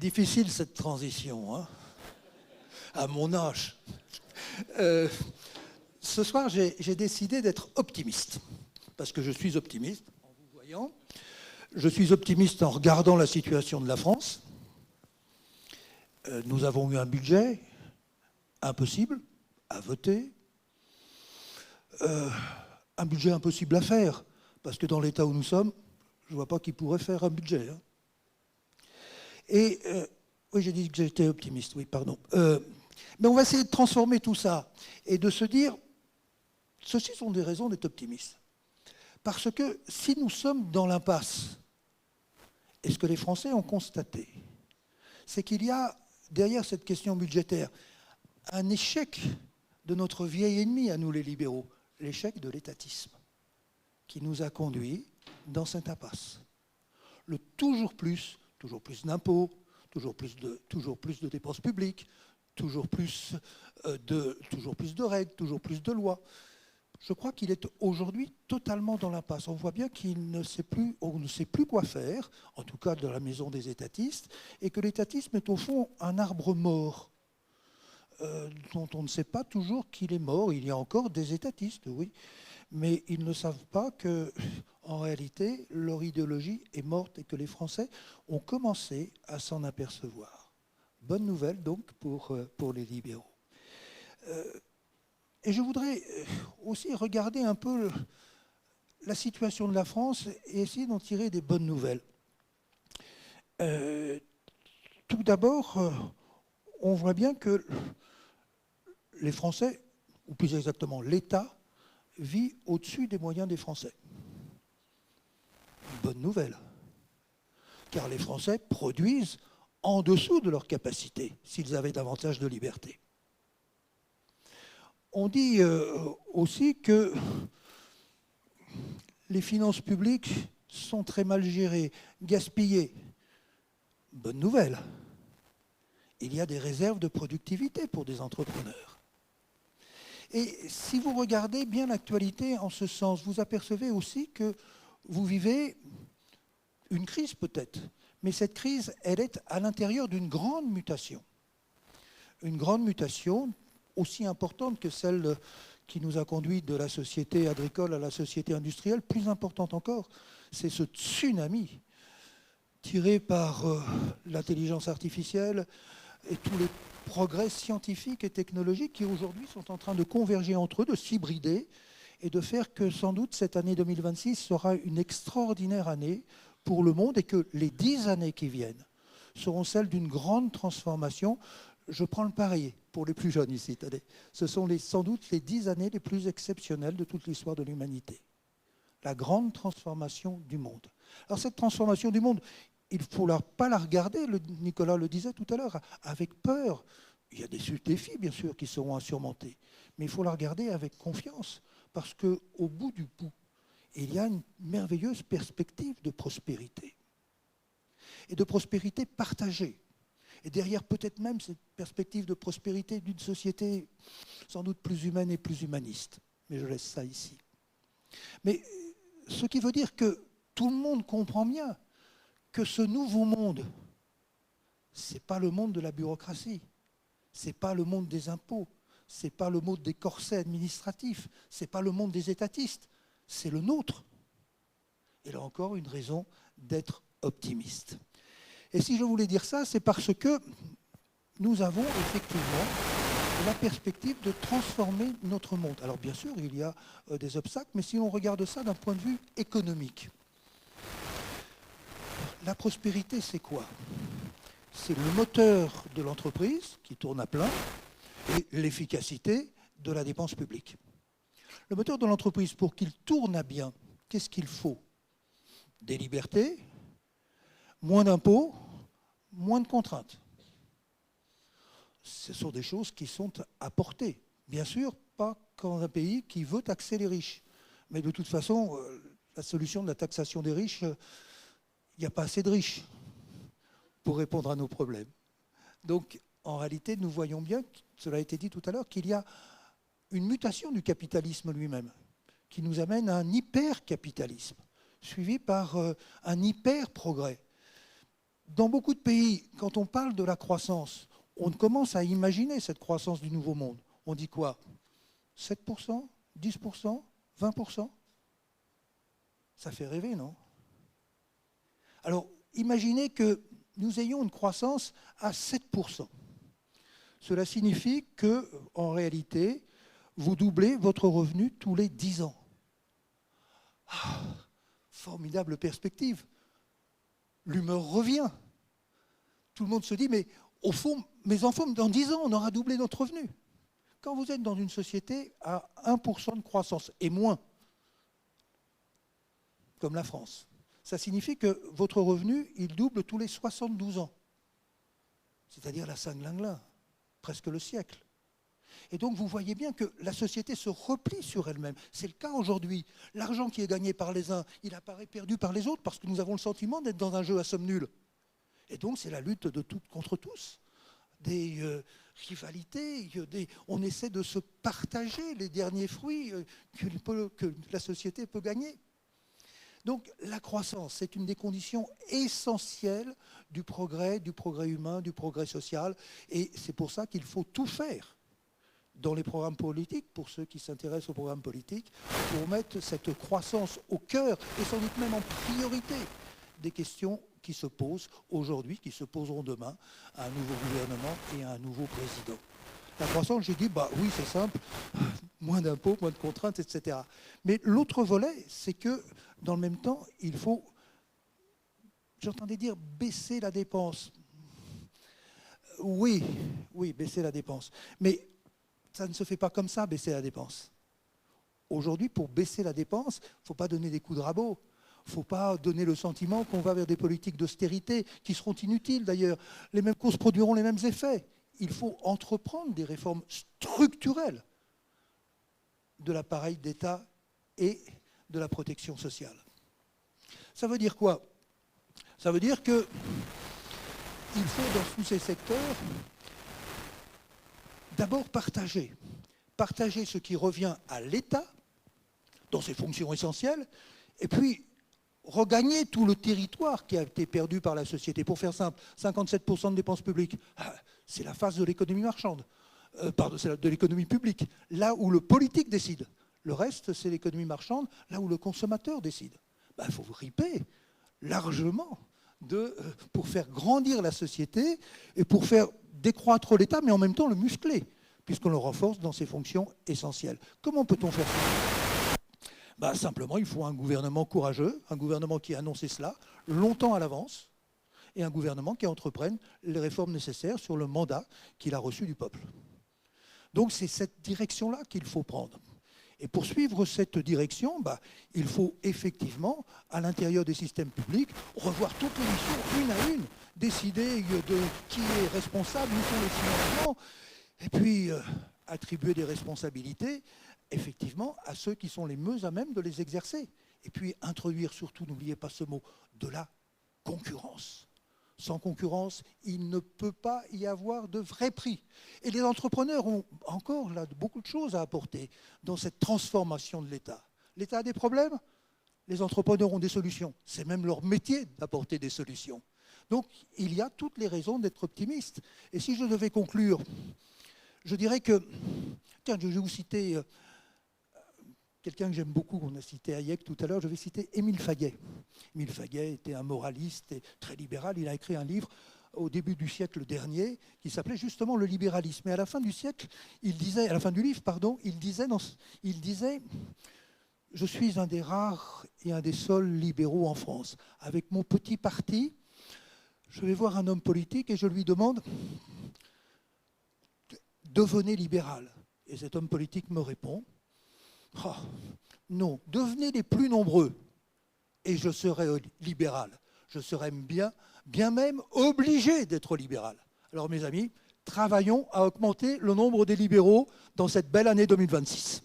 Difficile cette transition, hein, à mon âge. Ce soir, j'ai décidé d'être optimiste, parce que je suis optimiste en vous voyant. Je suis optimiste en regardant la situation de la France. Nous avons eu un budget impossible à voter, un budget impossible à faire, parce que dans l'état où nous sommes, je ne vois pas qui pourrait faire un budget. Hein. Et oui, j'ai dit que j'étais optimiste, oui, pardon. Mais on va essayer de transformer tout ça et de se dire, ceci sont des raisons d'être optimiste. Parce que si nous sommes dans l'impasse, et ce que les Français ont constaté, c'est qu'il y a derrière cette question budgétaire un échec de notre vieil ennemi à nous les libéraux, l'échec de l'étatisme, qui nous a conduits dans cette impasse. Le toujours plus d'impôts, toujours plus de dépenses publiques, toujours plus de règles, toujours plus de lois. Je crois qu'il est aujourd'hui totalement dans l'impasse. On voit bien qu'on ne sait plus quoi faire, en tout cas dans la maison des étatistes, et que l'étatisme est au fond un arbre mort, dont on ne sait pas toujours qu'il est mort. Il y a encore des étatistes, oui, mais ils ne savent pas qu'en réalité, leur idéologie est morte et que les Français ont commencé à s'en apercevoir. Bonne nouvelle donc pour les libéraux. Et je voudrais aussi regarder un peu la situation de la France et essayer d'en tirer des bonnes nouvelles. Tout d'abord, on voit bien que les Français, ou plus exactement l'État, vit au-dessus des moyens des Français. Bonne nouvelle, car les Français produisent en dessous de leur capacité s'ils avaient davantage de liberté. On dit aussi que les finances publiques sont très mal gérées, gaspillées. Bonne nouvelle. Il y a des réserves de productivité pour des entrepreneurs. Et si vous regardez bien l'actualité en ce sens, vous apercevez aussi que vous vivez une crise peut-être, mais cette crise, elle est à l'intérieur d'une grande mutation. Une grande mutation aussi importante que celle qui nous a conduit de la société agricole à la société industrielle, plus importante encore, c'est ce tsunami tiré par l'intelligence artificielle et tous les progrès scientifiques et technologiques qui aujourd'hui sont en train de converger entre eux, de s'hybrider et de faire que sans doute cette année 2026 sera une extraordinaire année pour le monde et que les 10 années qui viennent seront celles d'une grande transformation. Je prends le pari pour les plus jeunes ici. Ce sont sans doute les 10 années les plus exceptionnelles de toute l'histoire de l'humanité. La grande transformation du monde. Alors cette transformation du monde, il ne faut pas la regarder, Nicolas le disait tout à l'heure, avec peur. Il y a des défis, bien sûr, qui seront à surmonter. Mais il faut la regarder avec confiance, parce qu'au bout du bout, il y a une merveilleuse perspective de prospérité. Et de prospérité partagée. Et derrière peut-être même cette perspective de prospérité d'une société sans doute plus humaine et plus humaniste. Mais je laisse ça ici. Mais ce qui veut dire que tout le monde comprend bien que ce nouveau monde, ce n'est pas le monde de la bureaucratie, ce n'est pas le monde des impôts, ce n'est pas le monde des corsets administratifs, ce n'est pas le monde des étatistes, c'est le nôtre. Et là encore, une raison d'être optimiste. Et si je voulais dire ça, c'est parce que nous avons effectivement la perspective de transformer notre monde. Alors bien sûr, il y a des obstacles, mais si on regarde ça d'un point de vue économique, la prospérité, c'est quoi? C'est le moteur de l'entreprise qui tourne à plein et l'efficacité de la dépense publique. Le moteur de l'entreprise, pour qu'il tourne à bien, qu'est-ce qu'il faut? Des libertés, moins d'impôts, moins de contraintes. Ce sont des choses qui sont apportées. Bien sûr, pas dans un pays qui veut taxer les riches. Mais de toute façon, la solution de la taxation des riches, il n'y a pas assez de riches pour répondre à nos problèmes. Donc, en réalité, nous voyons bien, cela a été dit tout à l'heure, qu'il y a une mutation du capitalisme lui-même, qui nous amène à un hyper-capitalisme, suivi par un hyper-progrès. Dans beaucoup de pays, quand on parle de la croissance, on commence à imaginer cette croissance du nouveau monde. On dit quoi? 7%, 10%, 20%? Ça fait rêver, non? Alors, imaginez que nous ayons une croissance à 7%. Cela signifie que, en réalité, vous doublez votre revenu tous les 10 ans. Ah, formidable perspective. L'humeur revient. Tout le monde se dit, mais au fond, mes enfants, dans 10 ans, on aura doublé notre revenu. Quand vous êtes dans une société à 1% de croissance et moins, comme la France, ça signifie que votre revenu, il double tous les 72 ans. C'est-à-dire la Saint-Glinglin, presque le siècle. Et donc vous voyez bien que la société se replie sur elle-même. C'est le cas aujourd'hui. L'argent qui est gagné par les uns, il apparaît perdu par les autres parce que nous avons le sentiment d'être dans un jeu à somme nulle. Et donc c'est la lutte de tous contre tous. Des rivalités, on essaie de se partager les derniers fruits que la société peut gagner. Donc la croissance, c'est une des conditions essentielles du progrès humain, du progrès social. Et c'est pour ça qu'il faut tout faire dans les programmes politiques, pour ceux qui s'intéressent aux programmes politiques, pour mettre cette croissance au cœur et sans doute même en priorité des questions qui se posent aujourd'hui, qui se poseront demain à un nouveau gouvernement et à un nouveau président. La croissance, j'ai dit, oui, c'est simple, moins d'impôts, moins de contraintes, etc. Mais l'autre volet, c'est que, dans le même temps, il faut, j'entendais dire, baisser la dépense. Oui, baisser la dépense. Mais ça ne se fait pas comme ça, baisser la dépense. Aujourd'hui, pour baisser la dépense, il ne faut pas donner des coups de rabot. Il ne faut pas donner le sentiment qu'on va vers des politiques d'austérité qui seront inutiles d'ailleurs. Les mêmes causes produiront les mêmes effets. Il faut entreprendre des réformes structurelles de l'appareil d'État et de la protection sociale. Ça veut dire quoi? Ça veut dire qu'il faut, dans tous ces secteurs, d'abord partager ce qui revient à l'État, dans ses fonctions essentielles, et puis regagner tout le territoire qui a été perdu par la société. Pour faire simple, 57% de dépenses publiques, c'est la phase de l'économie marchande, c'est de l'économie publique, là où le politique décide. Le reste, c'est l'économie marchande, là où le consommateur décide. Il faut riper largement pour faire grandir la société et pour faire décroître l'État, mais en même temps le muscler, puisqu'on le renforce dans ses fonctions essentielles. Comment peut-on faire ça? Simplement, il faut un gouvernement courageux, un gouvernement qui a annoncé cela longtemps à l'avance, et un gouvernement qui entreprenne les réformes nécessaires sur le mandat qu'il a reçu du peuple. Donc c'est cette direction-là qu'il faut prendre. Et pour suivre cette direction, il faut effectivement, à l'intérieur des systèmes publics, revoir toutes les missions une à une, décider de qui est responsable, où sont les financements, et puis attribuer des responsabilités, effectivement, à ceux qui sont les mieux à même de les exercer. Et puis introduire surtout, n'oubliez pas ce mot, de la concurrence. Sans concurrence, il ne peut pas y avoir de vrai prix. Et les entrepreneurs ont encore là beaucoup de choses à apporter dans cette transformation de l'État. L'État a des problèmes, les entrepreneurs ont des solutions. C'est même leur métier d'apporter des solutions. Donc il y a toutes les raisons d'être optimiste. Et si je devais conclure, je dirais que, tiens, je vais vous citer quelqu'un que j'aime beaucoup, on a cité Hayek tout à l'heure, je vais citer Émile Faguet. Émile Faguet était un moraliste et très libéral. Il a écrit un livre au début du siècle dernier qui s'appelait justement Le libéralisme. Et à la fin du siècle, à la fin du livre, il disait « Je suis un des rares et un des seuls libéraux en France. Avec mon petit parti, je vais voir un homme politique et je lui demande « Devenez libéral ». Et cet homme politique me répond « Oh, non, devenez les plus nombreux et je serai libéral. Je serai bien même obligé d'être libéral. » Alors mes amis, travaillons à augmenter le nombre des libéraux dans cette belle année 2026.